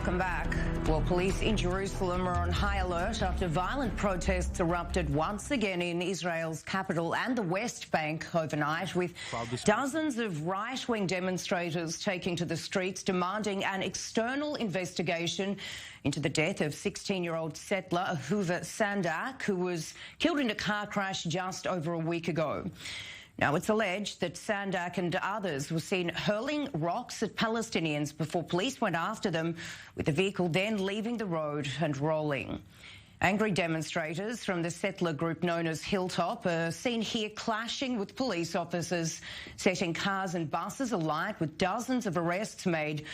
welcome back. Well, police in Jerusalem are on high alert after violent protests erupted once again in Israel's capital and the West Bank overnight, with dozens of right-wing demonstrators taking to the streets demanding an external investigation into the death of 16-year-old settler Ahuva Sandak, who was killed in a car crash just over a week ago. Now, it's alleged that Sandak and others were seen hurling rocks at Palestinians before police went after them, with the vehicle then leaving the road and rolling. Angry demonstrators from the settler group known as Hilltop are seen here clashing with police officers, setting cars and buses alight, with dozens of arrests made,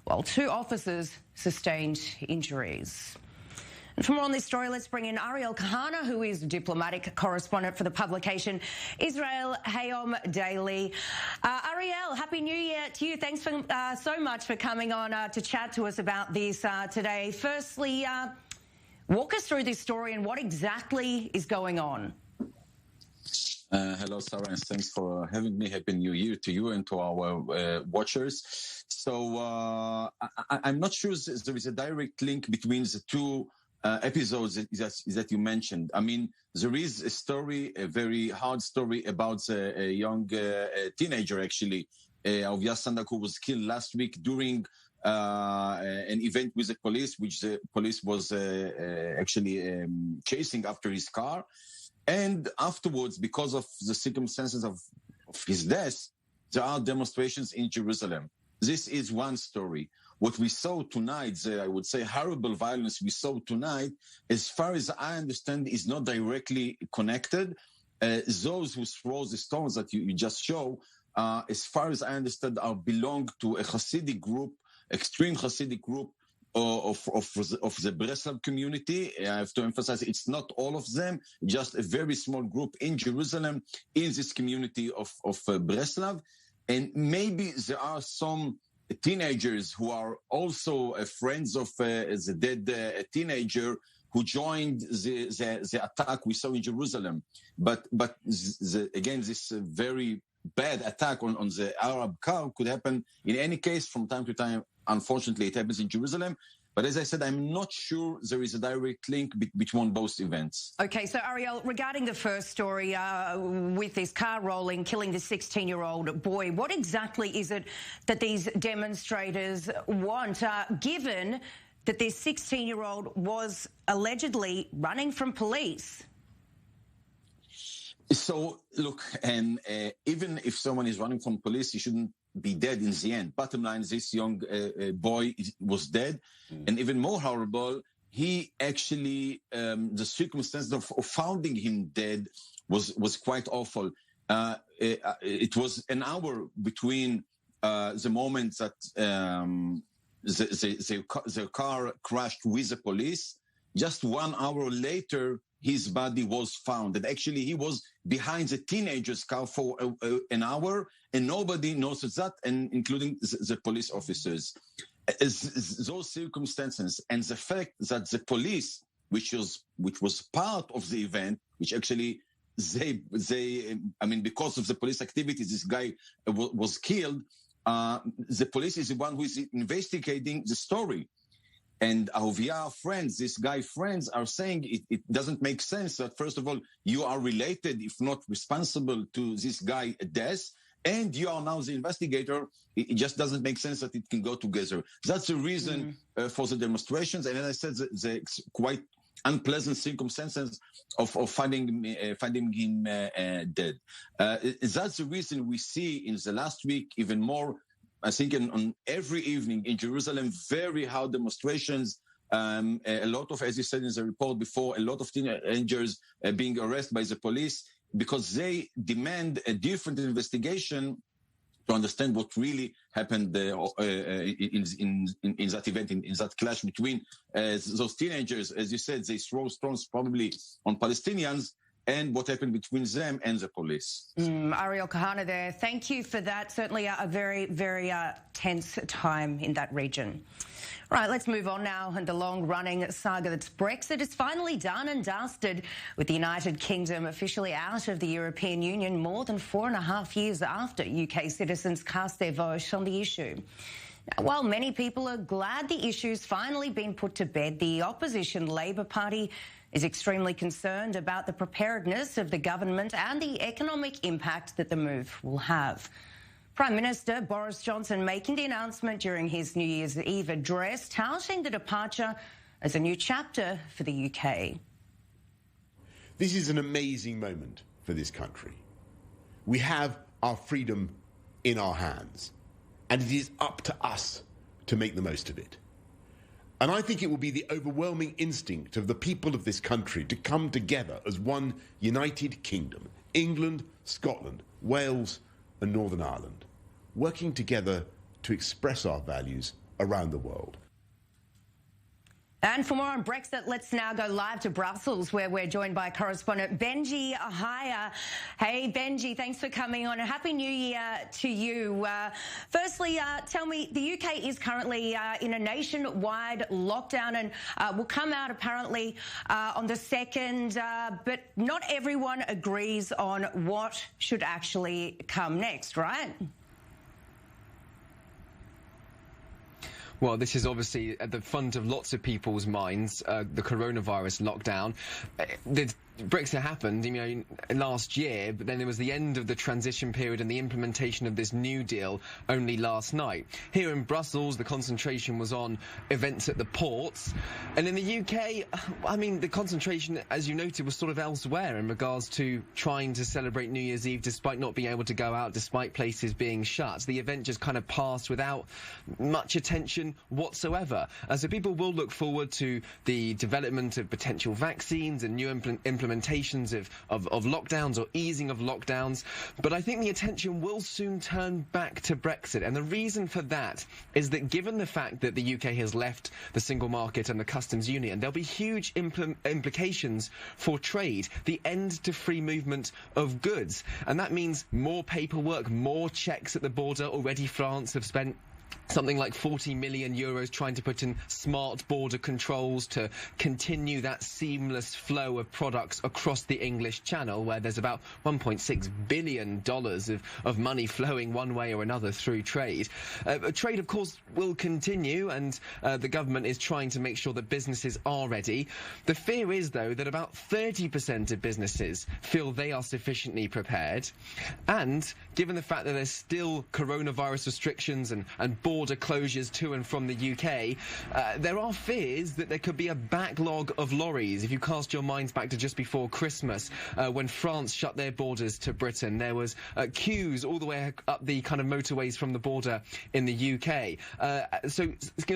while 2 officers sustained injuries. And for more on this story, let's bring in Ariel Kahana, who is diplomatic correspondent for the publication Israel Hayom Daily. Ariel, Happy New Year to you. Thanks so much for coming on to chat to us about this today. Firstly, walk us through this story and what exactly is going on. Hello, Sarah, and thanks for having me. Happy New Year to you and to our watchers. So I'm not sure there is a direct link between the 2 episodes that you mentioned. I mean, there is a story, a very hard story about a young teenager, actually, Ahuva Sandak, who was killed last week during an event with the police, which the police was actually chasing after his car. And afterwards, because of the circumstances of his death, there are demonstrations in Jerusalem. This is one story. What we saw tonight, I would say horrible violence we saw tonight, as far as I understand, is not directly connected. Those who throw the stones that you just show, as far as I understand, belong to a Hasidic group, extreme Hasidic group of the Breslov community. I have to emphasize it's not all of them, just a very small group in Jerusalem, in this community of Breslov. And maybe there are some teenagers who are also friends of the dead teenager who joined the attack we saw in Jerusalem. But again, this very bad attack on the Arab car could happen in any case from time to time. Unfortunately, it happens in Jerusalem. But as I said, I'm not sure there is a direct link between both events. Okay, so Ariel, regarding the first story with this car rolling, killing the 16-year-old boy, what exactly is it that these demonstrators want, given that this 16-year-old was allegedly running from police? So, look, and even if someone is running from police, he shouldn't be dead in the end. Bottom line, this young boy was dead. And even more horrible, he actually, the circumstances of finding him dead was quite awful. It was an hour between the moment that the car crashed with the police. Just 1 hour later, his body was found. And actually, he was behind the teenager's car for an hour, and nobody knows that, and including the police officers. Those circumstances and the fact that the police, which was part of the event, which actually because of the police activities, this guy was killed. The police is the one who is investigating the story. And Ahuvia friends, this guy friends, are saying it doesn't make sense that, first of all, you are related, if not responsible, to this guy's death, and you are now the investigator. It just doesn't make sense that it can go together. That's the reason for the demonstrations. And as I said, the quite unpleasant circumstances of finding him dead. That's the reason we see in the last week even more, I think, on every evening in Jerusalem, very hard demonstrations. A lot of, as you said in the report before, a lot of teenagers being arrested by the police because they demand a different investigation to understand what really happened in that event, in that clash between those teenagers. As you said, they throw stones probably on Palestinians, and what happened between them and the police. Ariel Kahana there. Thank you for that. Certainly a very, very tense time in that region. Right, let's move on now. And the long-running saga that's Brexit is finally done and dusted, with the United Kingdom officially out of the European Union more than 4.5 years after UK citizens cast their vote on the issue. Now, while many people are glad the issue's finally been put to bed, the opposition Labor Party is extremely concerned about the preparedness of the government and the economic impact that the move will have. Prime Minister Boris Johnson making the announcement during his New Year's Eve address, touting the departure as a new chapter for the UK. This is an amazing moment for this country. We have our freedom in our hands, and it is up to us to make the most of it. And I think it will be the overwhelming instinct of the people of this country to come together as one united kingdom, England, Scotland, Wales and Northern Ireland, working together to express our values around the world. And for more on Brexit, let's now go live to Brussels, where we're joined by correspondent Benji Ahaya. Hey, Benji, thanks for coming on. A Happy New Year to you. Firstly, tell me, the UK is currently in a nationwide lockdown and will come out apparently on the 2nd, but not everyone agrees on what should actually come next, right? Well, this is obviously at the front of lots of people's minds, the coronavirus lockdown. Brexit happened, last year, but then there was the end of the transition period and the implementation of this new deal only last night. Here in Brussels, the concentration was on events at the ports. And in the UK, the concentration, as you noted, was sort of elsewhere in regards to trying to celebrate New Year's Eve despite not being able to go out, despite places being shut. The event just kind of passed without much attention whatsoever. So people will look forward to the development of potential vaccines and new implementations of lockdowns or easing of lockdowns, but I think the attention will soon turn back to Brexit. And the reason for that is that given the fact that the UK has left the single market and the customs union, there'll be huge implications for trade, the end to free movement of goods. And that means more paperwork, more checks at the border. Already France have spent something like 40 million euros trying to put in smart border controls to continue that seamless flow of products across the English Channel, where there's about $1.6 billion of money flowing one way or another through trade. Trade, of course, will continue, and the government is trying to make sure that businesses are ready. The fear is, though, that about 30% of businesses feel they are sufficiently prepared. And given the fact that there's still coronavirus restrictions and border closures to and from the UK, there are fears that there could be a backlog of lorries. If you cast your minds back to just before Christmas, when France shut their borders to Britain, there was queues all the way up the kind of motorways from the border in the UK. So,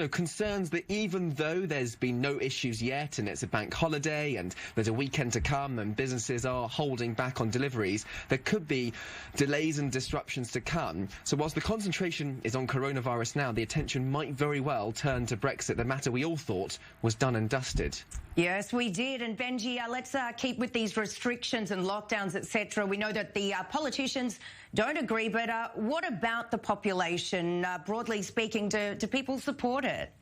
concerns that even though there's been no issues yet, and it's a bank holiday, and there's a weekend to come, and businesses are holding back on deliveries, there could be delays and disruptions to come. So whilst the concentration is on coronavirus now, the attention might very well turn to Brexit, the matter we all thought was done and dusted. Yes, we did. And Benji, let's keep with these restrictions and lockdowns, etc. We know that the politicians don't agree, but what about the population? Broadly speaking, do people support it?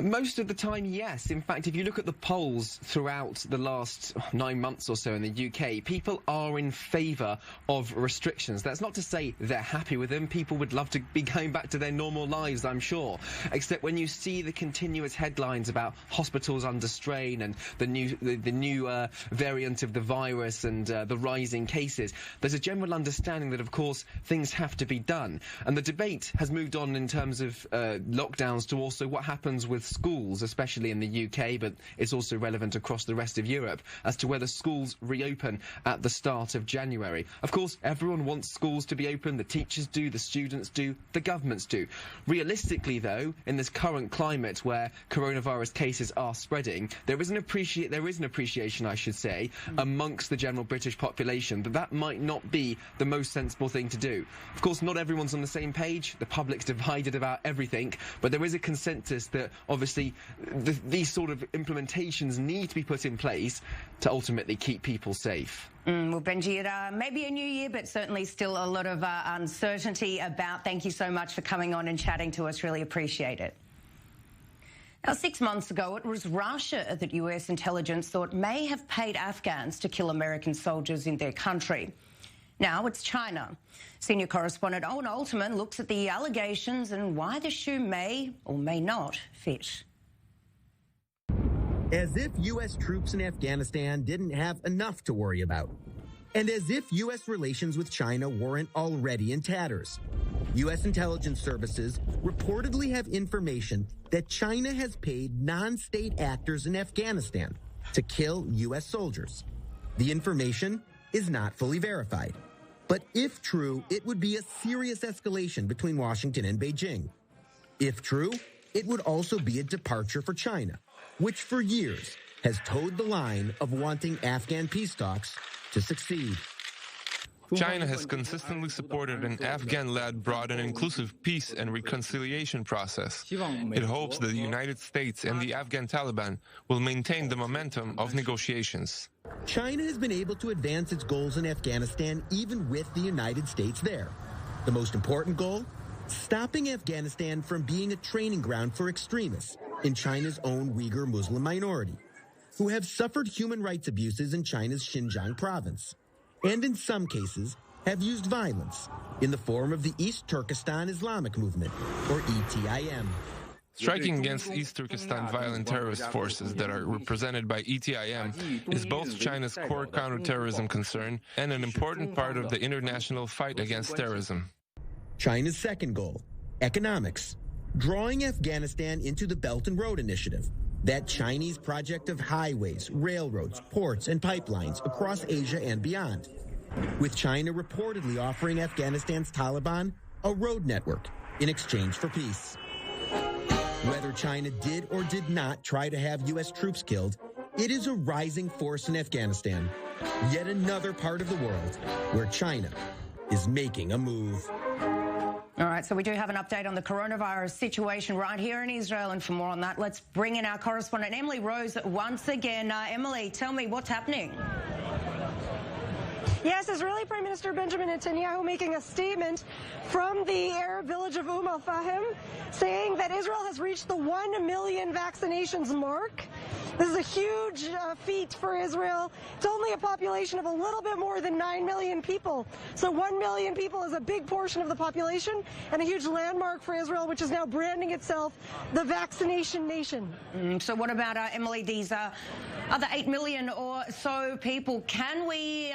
Most of the time, yes. In fact, if you look at the polls throughout the last 9 months or so in the UK, people are in favour of restrictions. That's not to say they're happy with them. People would love to be going back to their normal lives, I'm sure. Except when you see the continuous headlines about hospitals under strain and the new variant of the virus and the rising cases, there's a general understanding that, of course, things have to be done. And the debate has moved on in terms of lockdowns to also what happens with schools, especially in the UK, but it's also relevant across the rest of Europe, as to whether schools reopen at the start of January. Of course, everyone wants schools to be open. The teachers do, the students do, the governments do. Realistically, though, in this current climate where coronavirus cases are spreading, there is an appreciation, I should say, amongst the general British population that might not be the most sensible thing to do. Of course, not everyone's on the same page. The public's divided about everything, but there is a consensus that obviously these sort of implementations need to be put in place to ultimately keep people safe. Well, Benji, it may be a new year, but certainly still a lot of uncertainty about. Thank you so much for coming on and chatting to us. Really appreciate it. Now, 6 months ago, it was Russia that US intelligence thought may have paid Afghans to kill American soldiers in their country. Now it's China. Senior correspondent Owen Alterman looks at the allegations and why the shoe may or may not fit. As if U.S. troops in Afghanistan didn't have enough to worry about. And as if U.S. relations with China weren't already in tatters. U.S. intelligence services reportedly have information that China has paid non-state actors in Afghanistan to kill U.S. soldiers. The information is not fully verified. But if true, it would be a serious escalation between Washington and Beijing. If true, it would also be a departure for China, which for years has towed the line of wanting Afghan peace talks to succeed. China has consistently supported an Afghan-led, broad and inclusive peace and reconciliation process. It hopes that the United States and the Afghan Taliban will maintain the momentum of negotiations. China has been able to advance its goals in Afghanistan even with the United States there. The most important goal? Stopping Afghanistan from being a training ground for extremists in China's own Uyghur Muslim minority, who have suffered human rights abuses in China's Xinjiang province, and in some cases have used violence in the form of the East Turkestan Islamic Movement, or ETIM. Striking against East Turkestan violent terrorist forces that are represented by ETIM is both China's core counterterrorism concern and an important part of the international fight against terrorism. China's second goal, economics, drawing Afghanistan into the Belt and Road Initiative, that Chinese project of highways, railroads, ports, and pipelines across Asia and beyond, with China reportedly offering Afghanistan's Taliban a road network in exchange for peace. Whether China did or did not try to have U.S. troops killed, it is a rising force in Afghanistan, yet another part of the world where China is making a move. All right, so we do have an update on the coronavirus situation right here in Israel, and for more on that, let's bring in our correspondent Emily Rose once again. Emily, tell me what's happening. Yes, Israeli Prime Minister Benjamin Netanyahu making a statement from the Arab village of al-Fahim, saying that Israel has reached the 1 million vaccinations mark. This is a huge feat for Israel. It's only a population of a little bit more than 9 million people. So 1 million people is a big portion of the population and a huge landmark for Israel, which is now branding itself the vaccination nation. So what about, Emily, these other 8 million or so people? Can we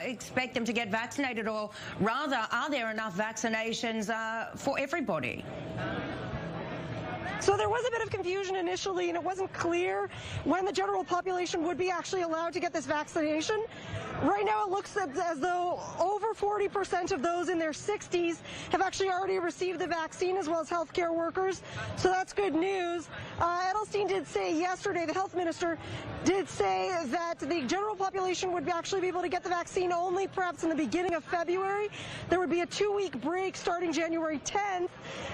expect them to get vaccinated, or rather, are there enough vaccinations for everybody? So there was a bit of confusion initially, and it wasn't clear when the general population would be actually allowed to get this vaccination. Right now, it looks as though over 40% of those in their 60s have actually already received the vaccine, as well as healthcare workers. So that's good news. Edelstein did say yesterday, the health minister did say that the general population would actually be able to get the vaccine only perhaps in the beginning of February. There would be a 2-week break starting January 10th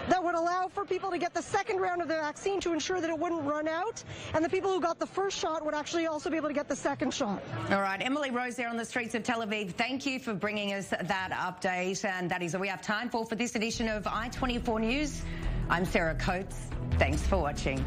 that would allow for people to get the second round of the vaccine to ensure that it wouldn't run out, and the people who got the first shot would actually also be able to get the second shot. All right, Emily Rose there on the streets of Tel Aviv. Thank you for bringing us that update, and that is all we have time for this edition of I-24 News. I'm Sarah Coates. Thanks for watching.